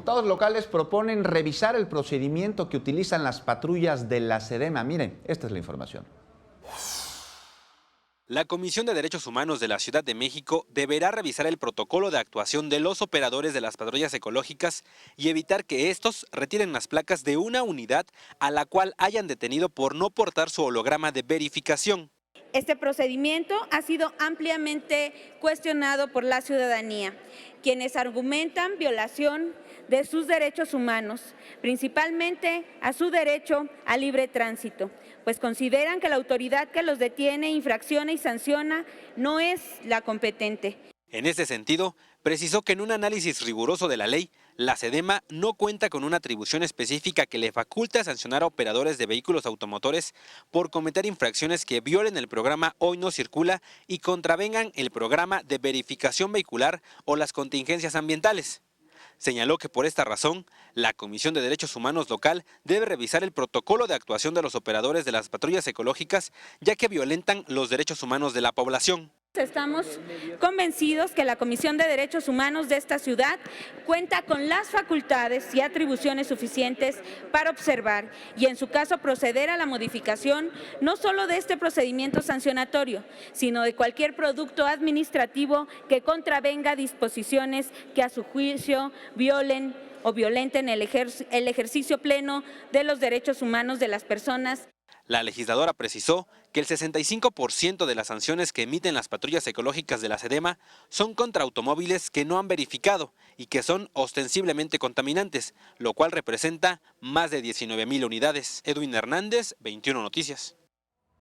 diputados locales proponen revisar el procedimiento que utilizan las patrullas de la SEDEMA. Miren, esta es la información. La Comisión de Derechos Humanos de la Ciudad de México deberá revisar el protocolo de actuación de los operadores de las patrullas ecológicas y evitar que estos retiren las placas de una unidad a la cual hayan detenido por no portar su holograma de verificación. Este procedimiento ha sido ampliamente cuestionado por la ciudadanía, quienes argumentan violación de sus derechos humanos, principalmente a su derecho a libre tránsito, pues consideran que la autoridad que los detiene, infracciona y sanciona no es la competente. En ese sentido, precisó que en un análisis riguroso de la ley, la SEDEMA no cuenta con una atribución específica que le faculte a sancionar a operadores de vehículos automotores por cometer infracciones que violen el programa Hoy No Circula y contravengan el programa de verificación vehicular o las contingencias ambientales. Señaló que por esta razón, la Comisión de Derechos Humanos local debe revisar el protocolo de actuación de los operadores de las patrullas ecológicas, ya que violentan los derechos humanos de la población. Estamos convencidos que la Comisión de Derechos Humanos de esta ciudad cuenta con las facultades y atribuciones suficientes para observar y, en su caso, proceder a la modificación no solo de este procedimiento sancionatorio, sino de cualquier producto administrativo que contravenga disposiciones que a su juicio violen o violenten el ejercicio pleno de los derechos humanos de las personas. La legisladora precisó que el 65% de las sanciones que emiten las patrullas ecológicas de la SEDEMA son contra automóviles que no han verificado y que son ostensiblemente contaminantes, lo cual representa más de 19,000 unidades. Edwin Hernández, 21 Noticias.